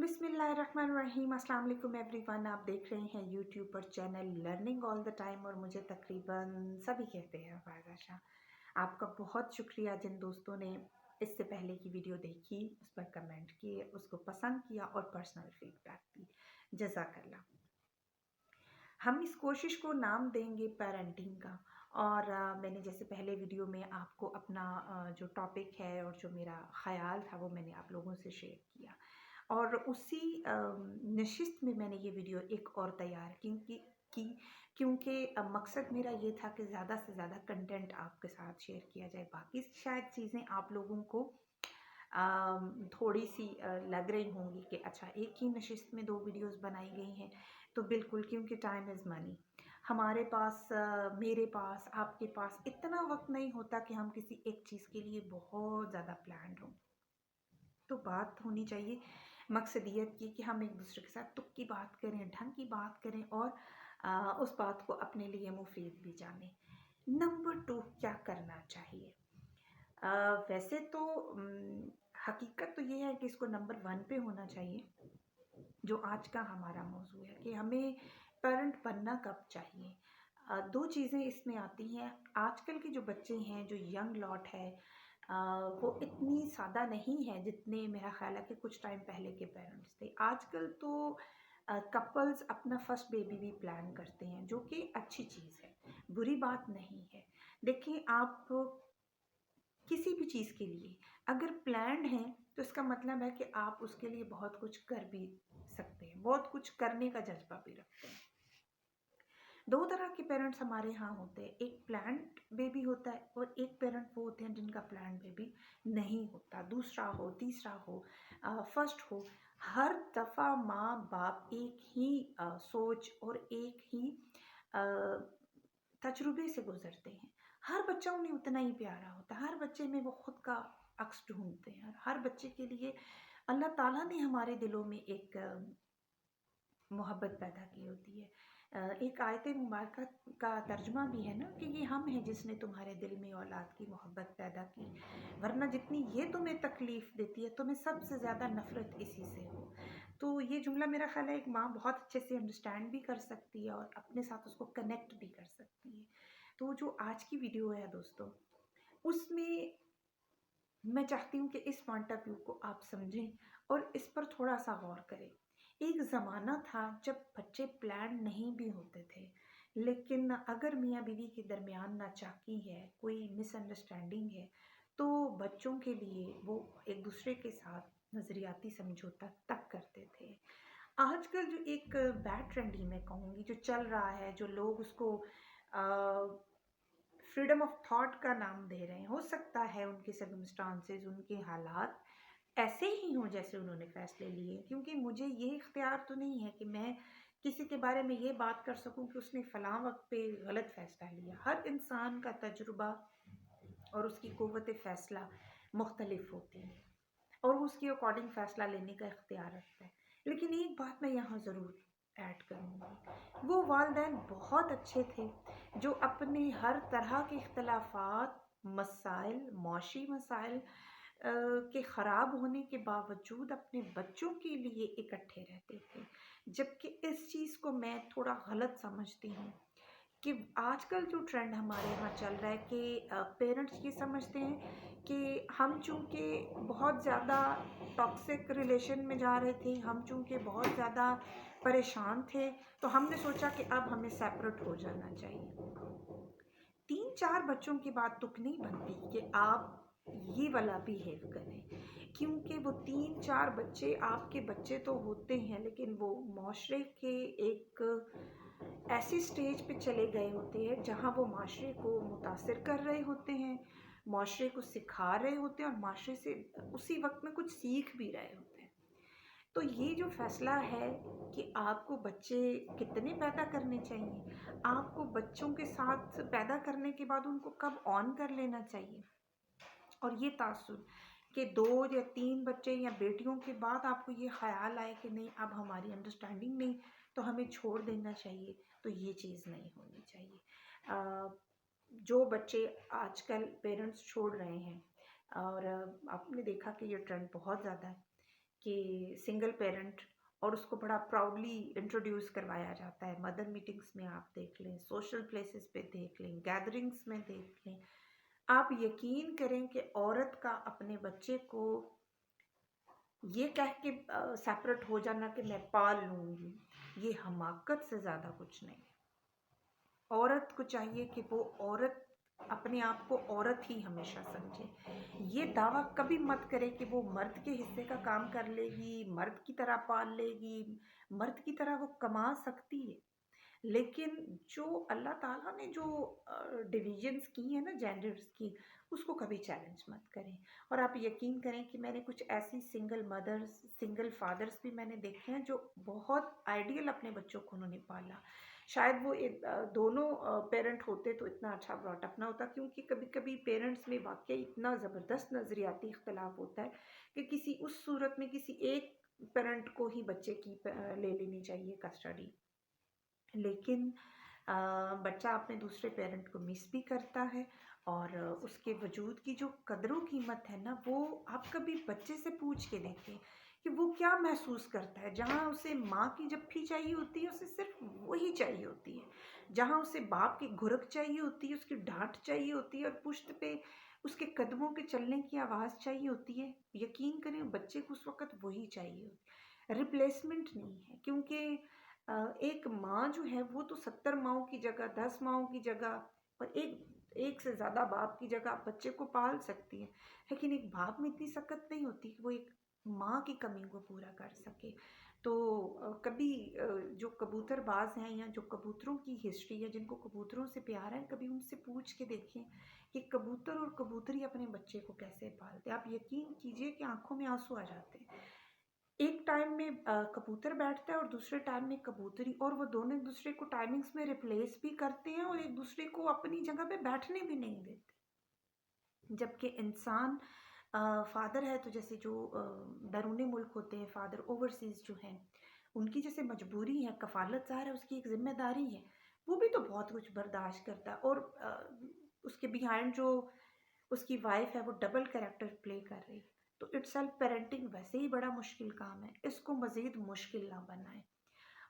बिस्मिल्लाहिर्रहमानिर्रहीम। अस्सलाम वालेकुम एवरीवन। आप देख रहे हैं यूट्यूब पर channel learning all the time और मुझे तकरीबन सभी कहते हैं फायदा शाह। आपका बहुत शुक्रिया जिन दोस्तों ने इससे पहले की वीडियो देखी, उस पर कमेंट किए, उसको पसंद किया और पर्सनल फीडबैक दी। जज़ाकल्लाह। हम इस कोशिश को नाम देंगे पेरेंटिंग का। और मैंने जैसे पहले वीडियो में आपको अपना जो टॉपिक है और जो मेरा ख़याल था वो मैंने आप लोगों से शेयर किया, और उसी नशिस्त में मैंने ये वीडियो एक और तैयार की क्योंकि मकसद मेरा ये था कि ज़्यादा से ज़्यादा कंटेंट आपके साथ शेयर किया जाए। बाकी शायद चीज़ें आप लोगों को थोड़ी सी लग रही होंगी कि अच्छा एक ही नशिस्त में 2 वीडियोस बनाई गई हैं, तो बिल्कुल, क्योंकि टाइम इज़ मनी। हमारे पास मेरे पास, आपके पास इतना वक्त नहीं होता कि हम किसी एक चीज़ के लिए बहुत ज़्यादा प्लान्ड हों। तो बात होनी चाहिए मकसदियत की कि हम एक दूसरे के साथ तुक की बात करें, ढंग की बात करें और उस बात को अपने लिए मुफीद भी जानें। नंबर 2, क्या करना चाहिए? वैसे तो हकीकत तो ये है कि इसको नंबर 1 पे होना चाहिए, जो आज का हमारा मौजू है कि हमें पेरेंट बनना कब चाहिए। 2 चीज़ें इसमें आती हैं। आजकल के जो बच्चे हैं, जो यंग लॉट है, वो इतनी सादा नहीं है जितने मेरा ख़्याल है कि कुछ टाइम पहले के पेरेंट्स थे। आजकल तो कपल्स अपना फर्स्ट बेबी भी प्लान करते हैं, जो कि अच्छी चीज़ है, बुरी बात नहीं है। देखिए, आप किसी भी चीज़ के लिए अगर प्लान्ड हैं तो इसका मतलब है कि आप उसके लिए बहुत कुछ कर भी सकते हैं, बहुत कुछ करने का जज़्बा भी रखते हैं। 2 तरह के पेरेंट्स हमारे यहाँ होते हैं, एक प्लान्ड बेबी होता है और एक पेरेंट वो होते हैं जिनका प्लान्ड बेबी नहीं होता। दूसरा हो, तीसरा हो, फर्स्ट हो, हर दफ़ा माँ-बाप एक ही सोच और एक ही अ, तजुर्बे से गुज़रते हैं। हर बच्चा उन्हें उतना ही प्यारा होता है, हर बच्चे में वो खुद का अक्स ढूँढते हैं। हर बच्चे के लिए अल्लाह ताला ने हमारे दिलों में एक मोहब्बत पैदा की होती है। एक आयत मुबारका का तर्जुमा भी है ना कि ये हम हैं जिसने तुम्हारे दिल में औलाद की मोहब्बत पैदा की, वरना जितनी ये तुम्हें तकलीफ़ देती है, तुम्हें सबसे ज़्यादा नफ़रत इसी से हो। तो ये जुमला मेरा ख़्याल है एक माँ बहुत अच्छे से अंडरस्टैंड भी कर सकती है और अपने साथ उसको कनेक्ट भी कर सकती है। तो जो आज की वीडियो है दोस्तों, उसमें मैं चाहती हूँ कि इस पॉइंट ऑफ व्यू को आप समझें और इस पर थोड़ा-सा गौर करें। एक ज़माना था जब बच्चे प्लान नहीं भी होते थे, लेकिन अगर मियाँ-बीवी के दरमियान नाचाकी है, कोई मिसअंडरस्टैंडिंग है, तो बच्चों के लिए वो एक दूसरे के साथ नज़रियाती समझौता तक करते थे। आजकल जो एक बैड ट्रेंड ही मैं कहूँगी जो चल रहा है, जो लोग उसको फ्रीडम ऑफ थॉट का नाम दे रहे हैं। हो सकता है उनके सर्कमस्टांसेस, उनके हालात ऐसे ही हों जैसे उन्होंने फ़ैसले लिए, क्योंकि मुझे ये इख्तियार तो नहीं है कि मैं किसी के बारे में ये बात कर सकूं कि उसने फ़लाँ वक़्त पे गलत फ़ैसला लिया। हर इंसान का तजुर्बा और उसकी क़ुव्वत फ़ैसला मुख्तलिफ़ होती है और वो उसके अकॉर्डिंग फ़ैसला लेने का इख्तियार रखता है। लेकिन एक बात मैं यहाँ ज़रूर ऐड करूँगी, वो वालिदैन बहुत अच्छे थे जो अपने हर तरह के इख्तिलाफ़ात, मसाइल, मुआशी मसाइल के ख़राब होने के बावजूद अपने बच्चों के लिए इकट्ठे रहते थे। जबकि इस चीज़ को मैं थोड़ा गलत समझती हूँ कि आजकल जो ट्रेंड हमारे यहाँ चल रहा है कि पेरेंट्स ये समझते हैं कि हम चूँकि बहुत ज़्यादा टॉक्सिक रिलेशन में जा रहे थे, हम चूँकि बहुत ज़्यादा परेशान थे, तो हमने सोचा कि अब हमें सेपरेट हो जाना चाहिए। 3-4 बच्चों के बाद तुक नहीं बनती कि आप ये वाला बिहेव करें, क्योंकि वो 3-4 बच्चे आपके बच्चे तो होते हैं, लेकिन वो माशरे के एक ऐसी स्टेज पे चले गए होते हैं जहाँ वो माशरे को मुतासिर कर रहे होते हैं, माशरे को सिखा रहे होते हैं और माशरे से उसी वक्त में कुछ सीख भी रहे होते हैं। तो ये जो फ़ैसला है कि आपको बच्चे कितने पैदा करने चाहिए, आपको बच्चों के साथ पैदा करने के बाद उनको कब ऑन कर लेना चाहिए, और ये तासुर कि 2 या 3 बच्चे या बेटियों के बाद आपको ये ख़्याल आए कि नहीं अब हमारी अंडरस्टैंडिंग नहीं तो हमें छोड़ देना चाहिए, तो ये चीज़ नहीं होनी चाहिए। जो बच्चे आजकल पेरेंट्स छोड़ रहे हैं, और आपने देखा कि ये ट्रेंड बहुत ज़्यादा है, کہ سنگل پیرنٹ، اور اس کو بڑا پراؤڈلی انٹروڈیوس کروایا جاتا ہے. مدر میٹنگس میں آپ دیکھ لیں، سوشل پلیسز پہ دیکھ لیں، گیدرنگس میں دیکھ لیں. آپ یقین کریں کہ عورت کا اپنے بچے کو یہ کہہ کے سیپریٹ ہو جانا کہ میں پال لوں گی، یہ حماقت سے زیادہ کچھ نہیں. عورت کو چاہیے کہ وہ عورت اپنے آپ کو عورت ہی ہمیشہ سمجھے. یہ دعویٰ کبھی مت کرے کہ وہ مرد کے حصے کا کام کر لے گی، مرد کی طرح پال لے گی، مرد کی طرح وہ کما سکتی ہے. لیکن جو اللہ تعالیٰ نے جو ڈویژنس کی ہیں نا جینڈرز کی، اس کو کبھی چیلنج مت کریں. اور آپ یقین کریں کہ میں نے کچھ ایسی سنگل مدرز، سنگل فادرز بھی میں نے دیکھے ہیں جو بہت آئیڈیل اپنے بچوں کو انہوں نے پالا. شاید وہ دونوں پیرنٹ ہوتے تو اتنا اچھا براٹ اپ نہ ہوتا، کیونکہ کبھی کبھی پیرنٹس میں واقعی اتنا زبردست نظریاتی اختلاف ہوتا ہے کہ کسی اس صورت میں کسی ایک پیرنٹ کو ہی بچے کی لے لینی چاہیے کسٹڈی. لیکن بچہ اپنے دوسرے پیرنٹ کو مس بھی کرتا ہے، اور اس کے وجود کی جو قدر و قیمت ہے نا، وہ آپ کبھی بچے سے پوچھ کے دیکھیں کہ وہ کیا محسوس کرتا ہے. جہاں اسے ماں کی جپھی چاہیے ہوتی ہے، اسے صرف وہی چاہیے ہوتی ہے. جہاں اسے باپ کی گھرک چاہیے ہوتی ہے، اس کی ڈانٹ چاہیے ہوتی ہے، اور پشت پہ اس کے قدموں کے چلنے کی آواز چاہیے ہوتی ہے، یقین کریں بچے کو اس وقت وہی چاہیے ہوتی ہے، ریپلیسمنٹ نہیں ہے. کیونکہ ایک ماں جو ہے وہ تو 70 ماؤں کی جگہ، 10 ماؤں کی جگہ، اور ایک سے زیادہ باپ کی جگہ بچے کو پال سکتی ہے. لیکن ایک باپ میں اتنی سکت نہیں ہوتی کہ وہ ایک ماں کی کمی کو پورا کر سکے. تو کبھی جو کبوتر باز ہیں یا جو کبوتروں کی ہسٹری ہے، جن کو کبوتروں سے پیار ہے، کبھی ان سے پوچھ کے دیکھیں کہ کبوتر اور کبوتری اپنے بچے کو کیسے پالتے ہیں. آپ یقین کیجئے کہ آنکھوں میں آنسو آ جاتے ہیں. ایک ٹائم میں کبوتر بیٹھتا ہے اور دوسرے ٹائم میں کبوتری، اور وہ دونوں ایک دوسرے کو ٹائمنگز میں ریپلیس بھی کرتے ہیں اور ایک دوسرے کو اپنی جگہ پہ بیٹھنے بھی نہیں دیتے. جبکہ انسان فادر ہے تو جیسے جو بیرون ملک ہوتے ہیں فادر، اوورسیز جو ہیں، ان کی جیسے مجبوری ہے، کفالت ظاہر ہے، اس کی ایک ذمہ داری ہے، وہ بھی تو بہت کچھ برداشت کرتا ہے. اور اس کے بیہائنڈ جو اس کی وائف ہے وہ ڈبل کریکٹر پلے کر رہی ہے. تو اٹ سیلف پیرنٹنگ ویسے ہی بڑا مشکل کام ہے، اس کو مزید مشکل نہ بنائیں.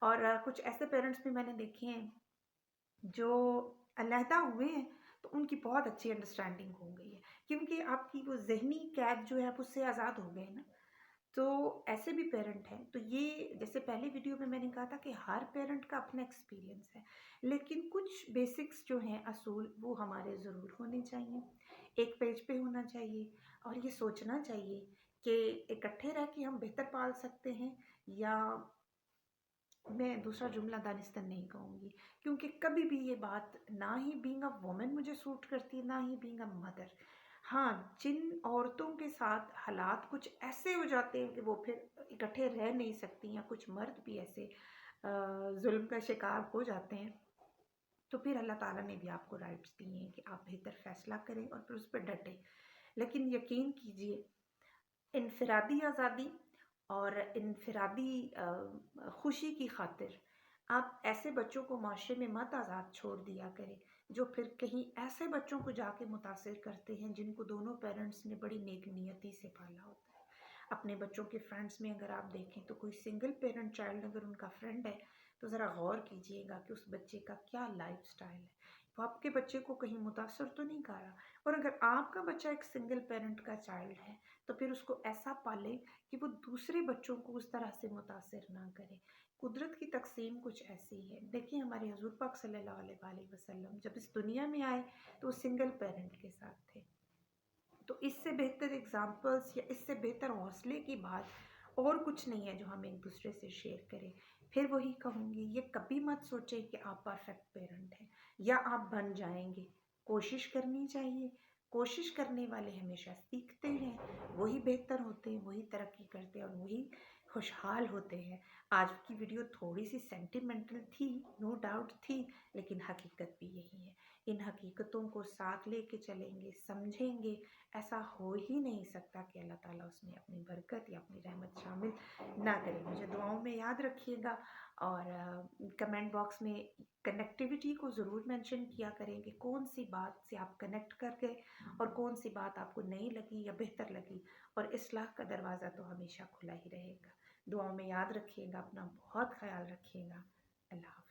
اور کچھ ایسے پیرنٹس بھی میں نے دیکھے ہیں جو علیحدہ ہوئے ہیں تو ان کی بہت اچھی انڈرسٹینڈنگ ہو گئی ہے، کیونکہ آپ کی وہ ذہنی قید جو ہے آپ اس سے آزاد ہو گئے نا. تو ایسے بھی پیرنٹ ہیں. تو یہ جیسے پہلی ویڈیو میں نے کہا تھا کہ ہر پیرنٹ کا اپنا ایکسپیرینس ہے، لیکن کچھ بیسکس جو ہیں اصول وہ ہمارے ضرور ہونے چاہیے، ایک پیج پہ ہونا چاہیے. اور یہ سوچنا چاہیے کہ اکٹھے رہ کے ہم بہتر پال سکتے ہیں، یا میں دوسرا جملہ دانستہ نہیں کہوں گی، کیونکہ کبھی بھی یہ بات نہ ہی بینگ اے وومن مجھے سوٹ کرتی ہے، نہ ہی بینگ اے مدر. ہاں، جن عورتوں کے ساتھ حالات کچھ ایسے ہو جاتے ہیں کہ وہ پھر اکٹھے رہ نہیں سکتی، یا کچھ مرد بھی ایسے ظلم کا شکار ہو جاتے ہیں، تو پھر اللہ تعالیٰ نے بھی آپ کو رائٹس دی ہیں کہ آپ بہتر فیصلہ کریں اور پھر اس پہ ڈٹیں. لیکن یقین کیجئے انفرادی آزادی اور انفرادی خوشی کی خاطر آپ ایسے بچوں کو معاشرے میں مت آزاد چھوڑ دیا کریں جو پھر کہیں ایسے بچوں کو جا کے متاثر کرتے ہیں جن کو دونوں پیرنٹس نے بڑی نیک نیتی سے پالا ہوتا ہے. اپنے بچوں کے فرینڈس میں اگر آپ دیکھیں تو کوئی سنگل پیرنٹ چائلڈ اگر ان کا فرینڈ ہے تو ذرا غور کیجئے گا کہ اس بچے کا کیا لائف سٹائل ہے، وہ آپ کے بچے کو کہیں متاثر تو نہیں کر رہا. اور اگر آپ کا بچہ ایک سنگل پیرنٹ کا چائلڈ ہے تو پھر اس کو ایسا پالے کہ وہ دوسرے بچوں کو اس طرح سے متاثر نہ کرے. قدرت کی تقسیم کچھ ایسی ہے. دیکھیں ہمارے حضور پاک صلی اللہ علیہ وآلہ وسلم جب اس دنیا میں آئے تو وہ سنگل پیرنٹ کے ساتھ تھے. تو اس سے بہتر اگزامپلس یا اس سے بہتر حوصلے کی بات اور کچھ نہیں ہے جو ہم ایک دوسرے سے شیئر کریں. پھر وہی کہوں گی، یہ کبھی مت سوچیں کہ آپ پرفیکٹ پیرنٹ ہیں یا آپ بن جائیں گے. کوشش کرنی چاہیے. کوشش کرنے والے ہمیشہ سیکھتے ہیں، وہی بہتر ہوتے ہیں، وہی ترقی کرتے ہیں اور وہی خوشحال ہوتے ہیں. آج کی ویڈیو تھوڑی سی سینٹیمنٹل تھی، نو ڈاؤٹ تھی، لیکن حقیقت بھی یہی ہے. इन हकीकतों को साथ लेके चलेंगे, समझेंगे, ऐसा हो ही नहीं सकता कि अल्लाह ताला उसमें अपनी बरकत या अपनी रहमत शामिल ना करे। मुझे दुआओं में याद रखिएगा और कमेंट बॉक्स में कनेक्टिविटी को ज़रूर मेंशन किया करें कि कौन सी बात से आप कनेक्ट कर गए और कौन सी बात आपको नहीं लगी या बेहतर लगी, और इस्लाह का दरवाज़ा तो हमेशा खुला ही रहेगा। दुआओं में याद रखिएगा, अपना बहुत ख्याल रखिएगा। अल्लाह हाफ़िज़।